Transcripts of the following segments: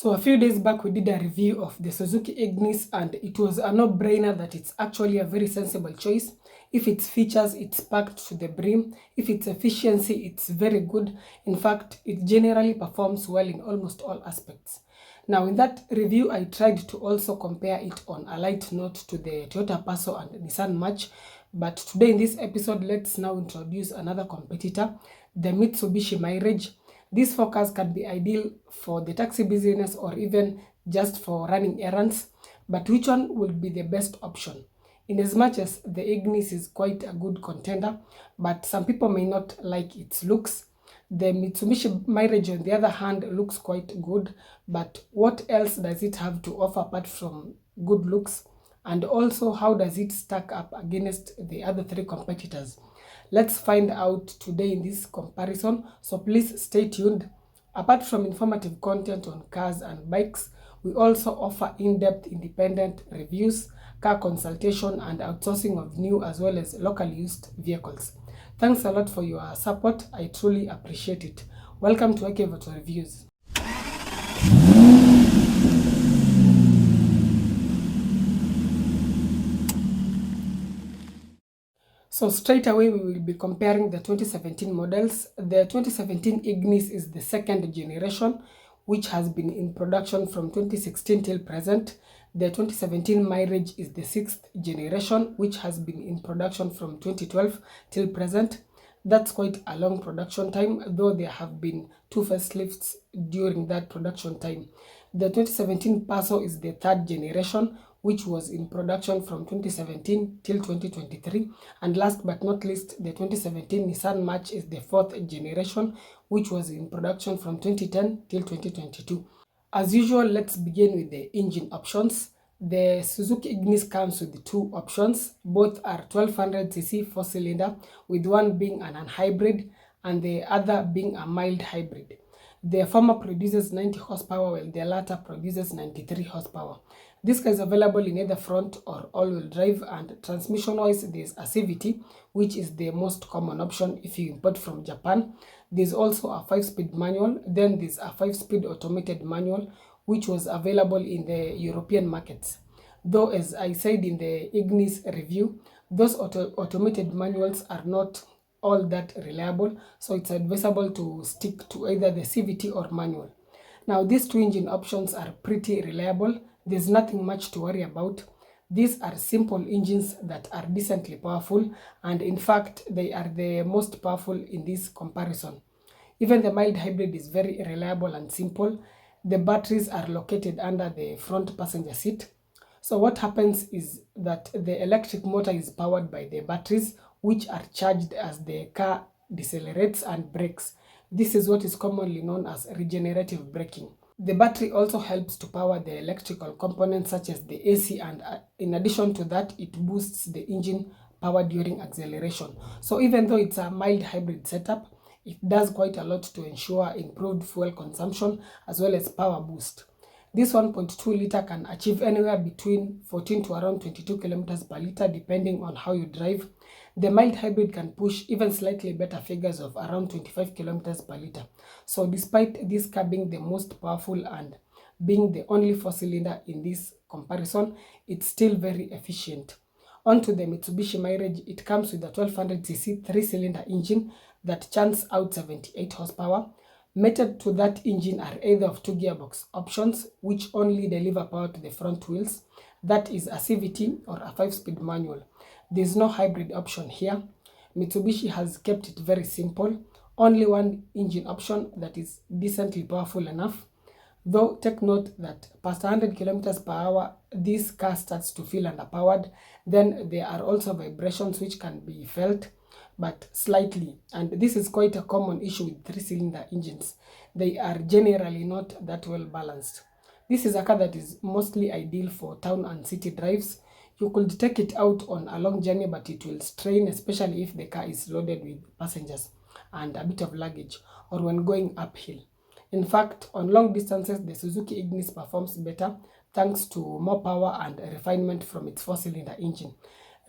So a few days back we did a review of the Suzuki Ignis and it was a no-brainer that it's actually a very sensible choice. If its features, it's packed to the brim. If its efficiency, it's very good. In fact, it generally performs well in almost all aspects. Now in that review, I tried to also compare it on a light note to the Toyota Passo and Nissan Match. But today in this episode, let's now introduce another competitor, the Mitsubishi Mirage. These four cars can be ideal for the taxi business or even just for running errands, but which one would be the best option? In as much as the Ignis is quite a good contender, but some people may not like its looks. The Mitsubishi Mirage, on the other hand, looks quite good, but what else does it have to offer apart from good looks? And also, how does it stack up against the other three competitors? Let's find out today in this comparison, so please stay tuned. Apart from informative content on cars and bikes, we also offer in-depth independent reviews, car consultation, and outsourcing of new as well as local used vehicles. Thanks a lot for your support. I truly appreciate it. Welcome to Ekevoto Reviews. So straight away we will be comparing the 2017 models. The 2017 Ignis is the second generation, which has been in production from 2016 till present. The 2017 Mirage is the sixth generation, which has been in production from 2012 till present. That's quite a long production time, though there have been two facelifts during that production time. The 2017 Passo is the third generation, which was in production from 2017 till 2023. And last but not least, the 2017 Nissan Match is the fourth generation, which was in production from 2010 till 2022. As usual, let's begin with the engine options. The Suzuki Ignis comes with two options. Both are 1200cc four-cylinder, with one being an unhybrid and the other being a mild hybrid. The former produces 90 horsepower while the latter produces 93 horsepower. This car is available in either front or all-wheel drive, and transmission-wise there's a CVT, which is the most common option if you import from Japan. There's also a 5-speed manual, then there's a 5-speed automated manual, which was available in the European markets. Though, as I said in the Ignis review, those automated manuals are not all that reliable, so it's advisable to stick to either the CVT or manual. Now, these two engine options are pretty reliable. There's nothing much to worry about. These are simple engines that are decently powerful, and in fact, they are the most powerful in this comparison. Even the mild hybrid is very reliable and simple. The batteries are located under the front passenger seat. So what happens is that the electric motor is powered by the batteries, which are charged as the car decelerates and brakes. This is what is commonly known as regenerative braking. The battery also helps to power the electrical components such as the AC, and in addition to that, it boosts the engine power during acceleration. So even though it's a mild hybrid setup, it does quite a lot to ensure improved fuel consumption as well as power boost. This 1.2 liter can achieve anywhere between 14 to around 22 kilometers per liter depending on how you drive. The mild hybrid can push even slightly better figures of around 25 kilometers per liter. So despite this car being the most powerful and being the only four-cylinder in this comparison, it's still very efficient. Onto the Mitsubishi Mirage, it comes with a 1200cc three-cylinder engine that churns out 78 horsepower. Mated to that engine are either of two gearbox options, which only deliver power to the front wheels. That is a CVT or a 5-speed manual. There's no hybrid option here. Mitsubishi has kept it very simple. Only one engine option that is decently powerful enough. Though take note that past 100 kilometers per hour, this car starts to feel underpowered. Then there are also vibrations which can be felt, but slightly, and this is quite a common issue with three-cylinder engines. They are generally not that well balanced. This is a car that is mostly ideal for town and city drives. You could take it out on a long journey, but it will strain, especially if the car is loaded with passengers and a bit of luggage, or when going uphill. In fact, on long distances, the Suzuki Ignis performs better thanks to more power and refinement from its four-cylinder engine.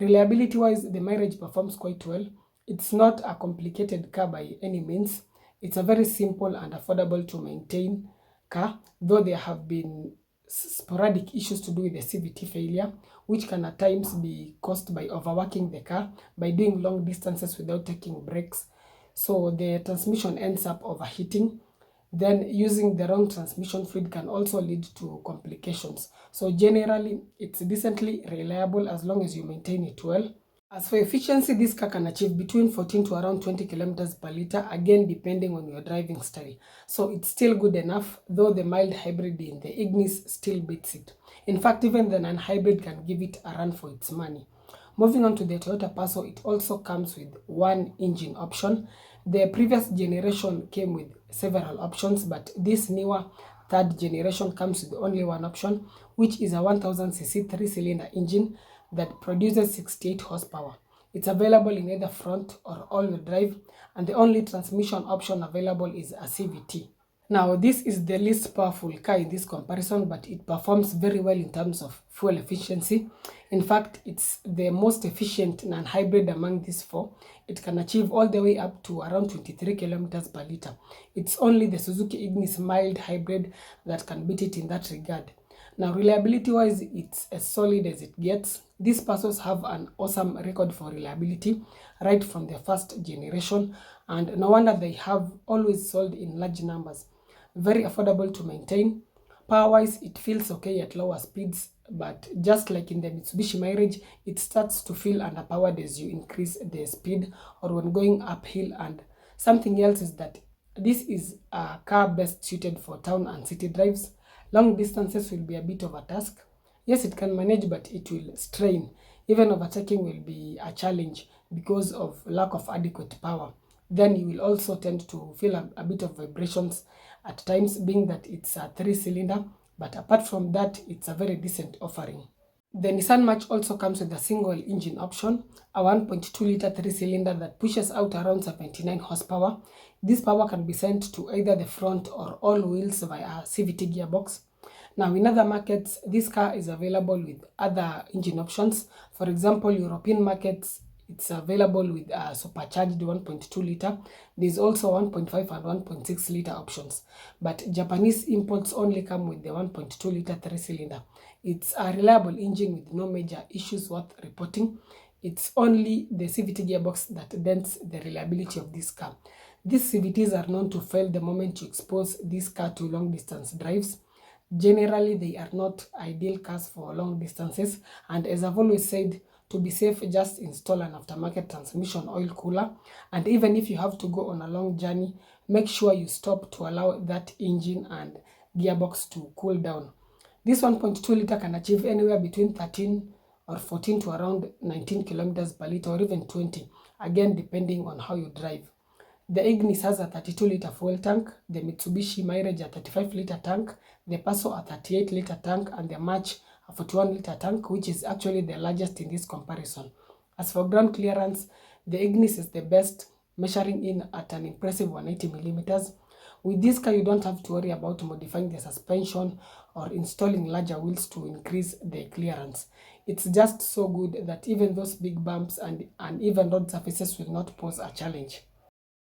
Reliability-wise, the Mirage performs quite well. It's not a complicated car by any means. It's a very simple and affordable to maintain. car, though there have been sporadic issues to do with the CVT failure, which can at times be caused by overworking the car, by doing long distances without taking breaks. So the transmission ends up overheating. Then using the wrong transmission fluid can also lead to complications. So generally, it's decently reliable as long as you maintain it well. As for efficiency, this car can achieve between 14 to around 20 kilometers per liter, again depending on your driving style. So it's still good enough, though the mild hybrid in the Ignis still beats it. In fact, even the non-hybrid can give it a run for its money. Moving on to the Toyota Passo, it also comes with one engine option. The previous generation came with several options, but this newer third generation comes with only one option, which is a 1000cc 3-cylinder engine that produces 68 horsepower. It's available in either front or all-wheel drive, and the only transmission option available is a CVT. Now, this is the least powerful car in this comparison, but it performs very well in terms of fuel efficiency. In fact, it's the most efficient non-hybrid among these four. It can achieve all the way up to around 23 kilometers per liter. It's only the Suzuki Ignis mild hybrid that can beat it in that regard. Now, reliability-wise, it's as solid as it gets. These Passos have an awesome record for reliability right from the first generation, and no wonder they have always sold in large numbers. Very affordable to maintain. Power-wise, it feels okay at lower speeds, but just like in the Mitsubishi Mirage, it starts to feel underpowered as you increase the speed or when going uphill. And something else is that this is a car best suited for town and city drives. Long distances will be a bit of a task. Yes, it can manage, but it will strain. Even overtaking will be a challenge because of lack of adequate power. Then you will also tend to feel a bit of vibrations at times, being that it's a 3-cylinder, but apart from that, it's a very decent offering. The Nissan March also comes with a single engine option, a 1.2-liter 3-cylinder that pushes out around 79 horsepower. This power can be sent to either the front or all wheels via CVT gearbox. Now, in other markets, this car is available with other engine options. For example, European markets, it's available with a supercharged 1.2-liter. There's also 1.5 and 1.6-liter options. But Japanese imports only come with the 1.2-liter 3-cylinder. It's a reliable engine with no major issues worth reporting. It's only the CVT gearbox that dents the reliability of this car. These CVTs are known to fail the moment you expose this car to long-distance drives. Generally, they are not ideal cars for long distances, and as I've always said, to be safe, just install an aftermarket transmission oil cooler. And even if you have to go on a long journey, make sure you stop to allow that engine and gearbox to cool down. This 1.2-liter can achieve anywhere between 13 or 14 to around 19 kilometers per liter, or even 20, again depending on how you drive. The Ignis has a 32-liter fuel tank, the Mitsubishi Mirage a 35-liter tank, the Passo a 38-liter tank, and the March a 41-liter tank, which is actually the largest in this comparison. As for ground clearance, the Ignis is the best, measuring in at an impressive 180 millimeters. With this car, you don't have to worry about modifying the suspension or installing larger wheels to increase the clearance. It's just so good that even those big bumps and uneven road surfaces will not pose a challenge.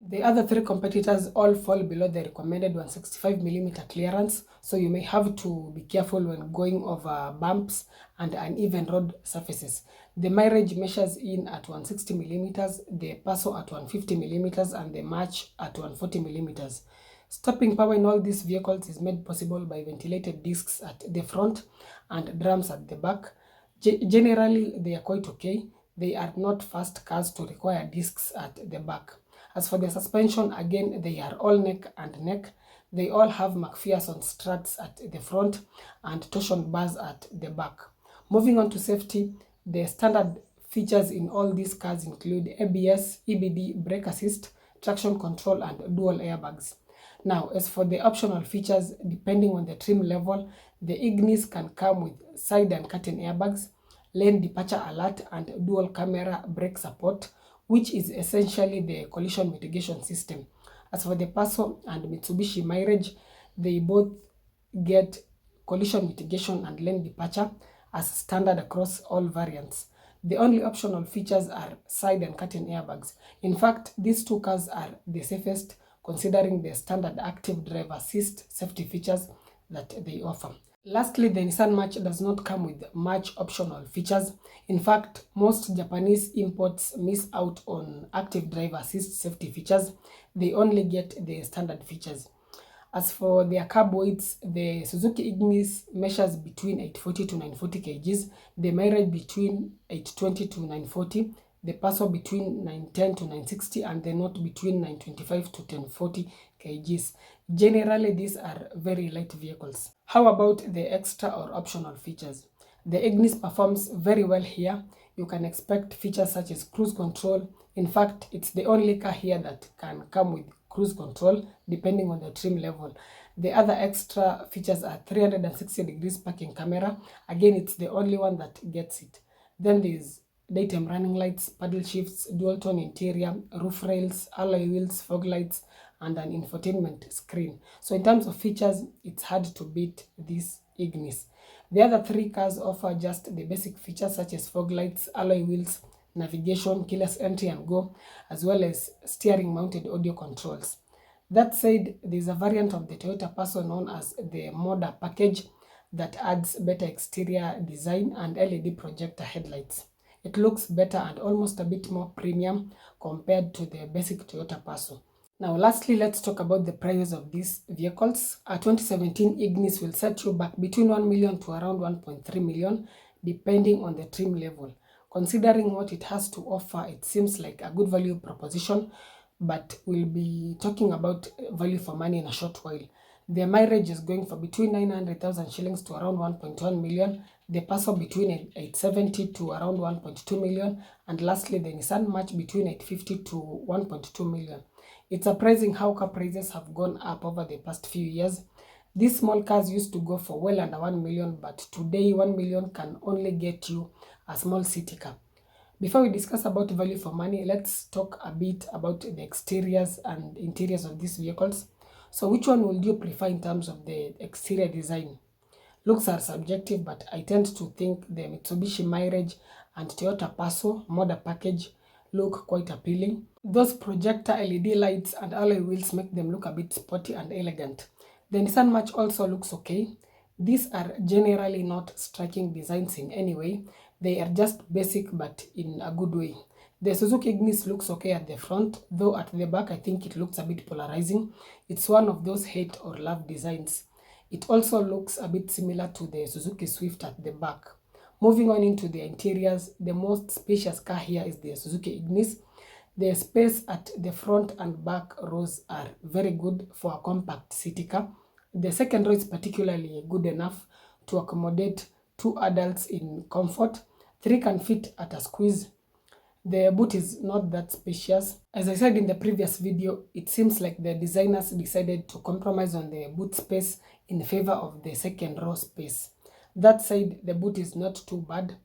The other three competitors all fall below the recommended 165mm clearance, so you may have to be careful when going over bumps and uneven road surfaces. The Mirage measures in at 160mm, the Passo at 150mm, and the March at 140mm. Stopping power in all these vehicles is made possible by ventilated discs at the front and drums at the back. Generally, they are quite okay. They are not fast cars to require discs at the back. As for the suspension, again, they are all neck and neck. They all have McPherson struts at the front and torsion bars at the back. Moving on to safety, the standard features in all these cars include ABS, EBD, brake assist, traction control, and dual airbags. Now, as for the optional features, depending on the trim level, the Ignis can come with side and curtain airbags, lane departure alert, and dual camera brake support, which is essentially the collision mitigation system. As for the Passo and Mitsubishi Mirage, they both get collision mitigation and lane departure as standard across all variants. The only optional features are side and curtain airbags. In fact, these two cars are the safest, considering the standard active drive assist safety features that they offer. Lastly, the Nissan March does not come with much optional features. In fact, most Japanese imports miss out on active driver assist safety features. They only get the standard features. As for their carb weights, the Suzuki Ignis measures between 840 to 940 kgs, the Mirage between 820 to 940, the Passo between 910 to 960, and the Note between 925 to 1040 kgs. Generally, these are very light vehicles. How about the extra or optional features? The Ignis performs very well here. You can expect features such as cruise control. In fact, it's the only car here that can come with cruise control depending on the trim level. The other extra features are 360 degrees parking camera. Again, it's the only one that gets it. Then there's daytime running lights, paddle shifts, dual tone interior, roof rails, alloy wheels, fog lights, and an infotainment screen. So in terms of features, it's hard to beat this Ignis. The other three cars offer just the basic features such as fog lights, alloy wheels, navigation, keyless entry and go, as well as steering mounted audio controls. That said, there's a variant of the Toyota Passo known as the Moda package that adds better exterior design and LED projector headlights. It looks better and almost a bit more premium compared to the basic Toyota Passo. Now lastly, let's talk about the prices of these vehicles. A 2017 Ignis will set you back between 1 million to around 1.3 million depending on the trim level. Considering what it has to offer, it seems like a good value proposition, but we'll be talking about value for money in a short while. The Mirage is going for between 900,000 shillings to around 1.1 million, the Passo between 870 to around 1.2 million, and lastly the Nissan March between 850 to 1.2 million. It's surprising how car prices have gone up over the past few years. These small cars used to go for well under 1 million, but today 1 million can only get you a small city car. Before we discuss about value for money, let's talk a bit about the exteriors and interiors of these vehicles. So which one would you prefer in terms of the exterior design? Looks are subjective, but I tend to think the Mitsubishi Mirage and Toyota Passo Moda package look quite appealing. Those projector LED lights and alloy wheels make them look a bit sporty and elegant. The Nissan March also looks okay. These are generally not striking designs in any way. They are just basic but in a good way. The Suzuki Ignis looks okay at the front, though at the back I think it looks a bit polarizing. It's one of those hate or love designs. It also looks a bit similar to the Suzuki Swift at the back. Moving on into the interiors, the most spacious car here is the Suzuki Ignis. The space at the front and back rows are very good for a compact city car. The second row is particularly good enough to accommodate 2 adults in comfort. 3 can fit at a squeeze. The boot is not that spacious. As I said in the previous video, it seems like the designers decided to compromise on the boot space in favor of the second row space. That said, the boot is not too bad.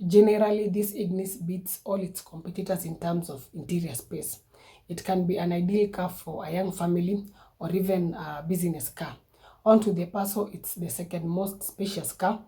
Generally, this Ignis beats all its competitors in terms of interior space. It can be an ideal car for a young family or even a business car. Onto the Passo, it's the second most spacious car.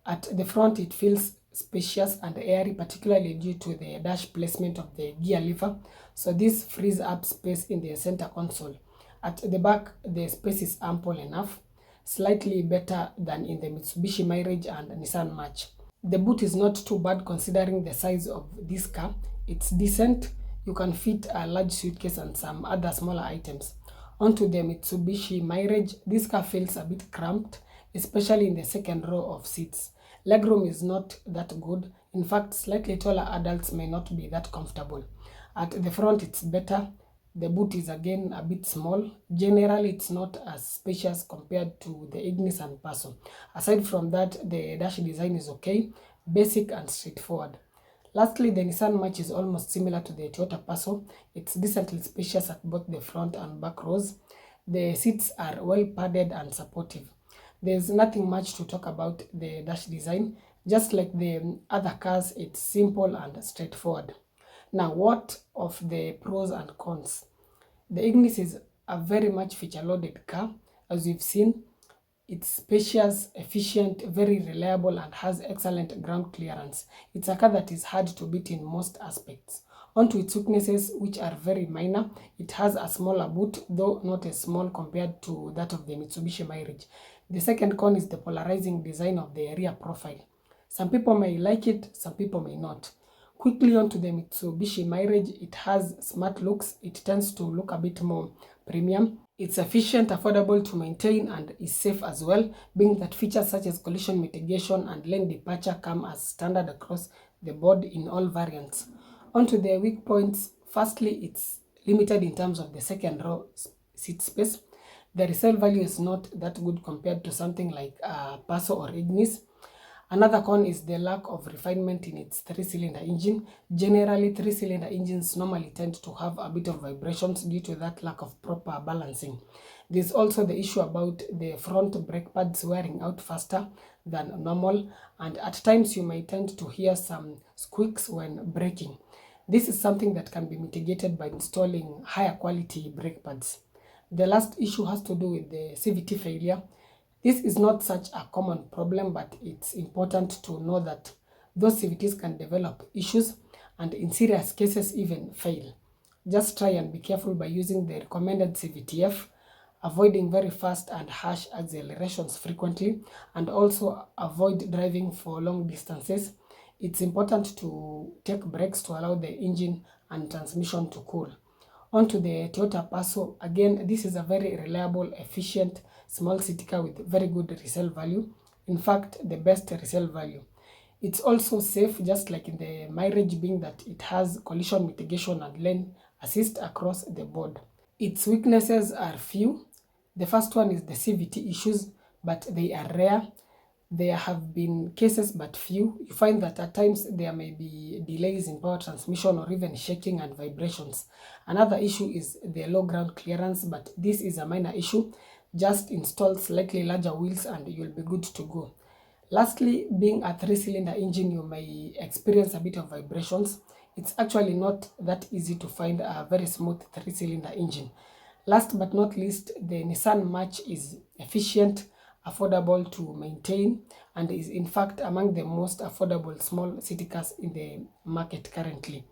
At the front, it feels spacious and airy, particularly due to the dash placement of the gear lever. So this frees up space in the center console. At the back, the space is ample enough, slightly better than in the Mitsubishi Mirage and Nissan March. The boot is not too bad considering the size of this car. It's decent. You can fit a large suitcase and some other smaller items. Onto the Mitsubishi Mirage, this car feels a bit cramped, especially in the second row of seats. Legroom is not that good. In fact, slightly taller adults may not be that comfortable. At the front, it's better. The boot is again a bit small. Generally, it's not as spacious compared to the Ignis and Passo. Aside from that, the dash design is okay, basic and straightforward. Lastly, the Nissan March is almost similar to the Toyota Passo. It's decently spacious at both the front and back rows. The seats are well padded and supportive. There's nothing much to talk about the dash design. Just like the other cars, it's simple and straightforward. Now, what of the pros and cons? The Ignis is a very much feature-loaded car. As we've seen, it's spacious, efficient, very reliable, and has excellent ground clearance. It's a car that is hard to beat in most aspects. Onto its weaknesses, which are very minor. It has a smaller boot, though not as small compared to that of the Mitsubishi Mirage. The second con is the polarizing design of the rear profile. Some people may like it, some people may not. Quickly on to the Mitsubishi Mirage. It has smart looks. It tends to look a bit more premium. It's efficient, affordable to maintain, and is safe as well, being that features such as collision mitigation and lane departure come as standard across the board in all variants. On to the weak points. Firstly, it's limited in terms of the second row seat space. The resale value is not that good compared to something like Passo or Ignis. Another con is the lack of refinement in its three-cylinder engine. Generally, three-cylinder engines normally tend to have a bit of vibrations due to that lack of proper balancing. There's also the issue about the front brake pads wearing out faster than normal, and at times you may tend to hear some squeaks when braking. This is something that can be mitigated by installing higher quality brake pads. The last issue has to do with the CVT failure. This is not such a common problem, but it's important to know that those CVTs can develop issues and in serious cases even fail. Just try and be careful by using the recommended CVTF, avoiding very fast and harsh accelerations frequently, and also avoid driving for long distances. It's important to take breaks to allow the engine and transmission to cool. On to the Toyota Passo. Again, this is a very reliable, efficient, small city car with very good resale value. In fact, the best resale value. It's also safe, just like in the Mirage, being that it has collision mitigation and lane assist across the board. Its weaknesses are few. The first one is the CVT issues, but they are rare. There have been cases but few. You find that at times there may be delays in power transmission or even shaking and vibrations. Another issue is the low ground clearance, but this is a minor issue. Just install slightly larger wheels and you'll be good to go. Lastly, being a three-cylinder engine, you may experience a bit of vibrations. It's actually not that easy to find a very smooth three-cylinder engine. Last but not least, the Nissan March is efficient, affordable to maintain, and is in fact among the most affordable small city cars in the market currently.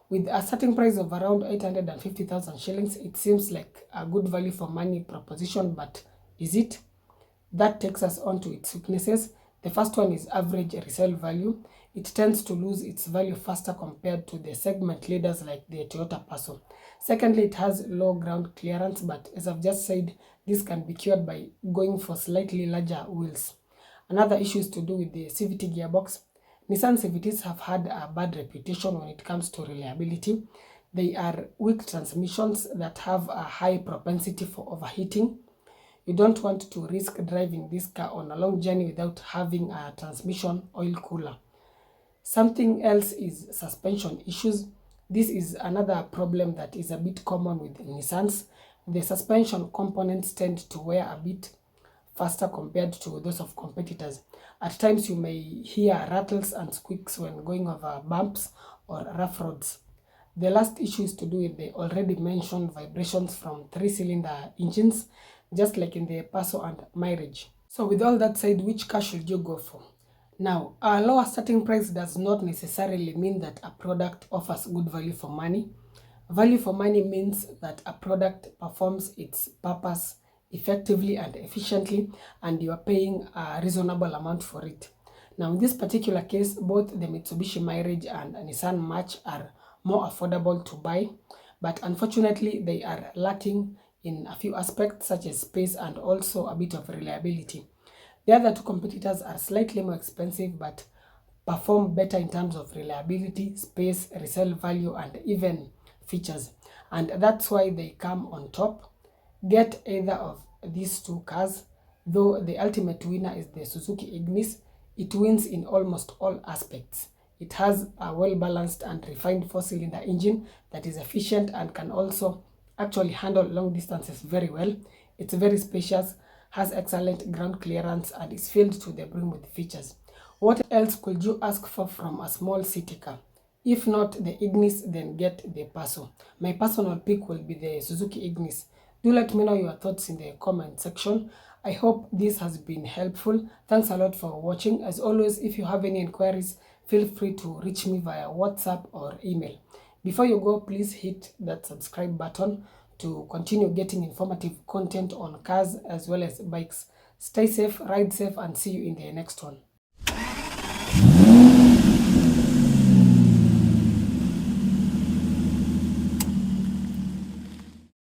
With a starting price of around 850,000 shillings, it seems like a good value for money proposition, but is it? That takes us on to its weaknesses. The first one is average resale value. It tends to lose its value faster compared to the segment leaders like the Toyota Passo. Secondly, it has low ground clearance, but as I've just said, this can be cured by going for slightly larger wheels. Another issue is to do with the CVT gearbox. Nissan CVTs have had a bad reputation when it comes to reliability. They are weak transmissions that have a high propensity for overheating. You don't want to risk driving this car on a long journey without having a transmission oil cooler. Something else is suspension issues. This is another problem that is a bit common with Nissans. The suspension components tend to wear a bit faster compared to those of competitors. At times you may hear rattles and squeaks when going over bumps or rough roads. The last issue is to do with the already mentioned vibrations from three-cylinder engines, just like in the Passo and Mirage. So with all that said, which car should you go for? Now, a lower starting price does not necessarily mean that a product offers good value for money. Value for money means that a product performs its purpose effectively and efficiently, and you are paying a reasonable amount for it. Now, in this particular case, both the Mitsubishi Mirage and Nissan March are more affordable to buy, but unfortunately, they are lacking in a few aspects such as space and also a bit of reliability. The other two competitors are slightly more expensive but perform better in terms of reliability, space, resale value, and even features. And that's why they come on top. Get either of these two cars, though the ultimate winner is the Suzuki Ignis. It wins in almost all aspects. It has a well-balanced and refined four-cylinder engine that is efficient and can also actually handle long distances very well. It's very spacious, has excellent ground clearance, and is filled to the brim with features. What else could you ask for from a small city car? If not the Ignis, then get the Passo. My personal pick will be the Suzuki Ignis. Do let me know your thoughts in the comment section. I hope this has been helpful. Thanks a lot for watching. As always, if you have any inquiries, feel free to reach me via WhatsApp or email. Before you go, please hit that subscribe button to continue getting informative content on cars as well as bikes. Stay safe, ride safe, and see you in the next one.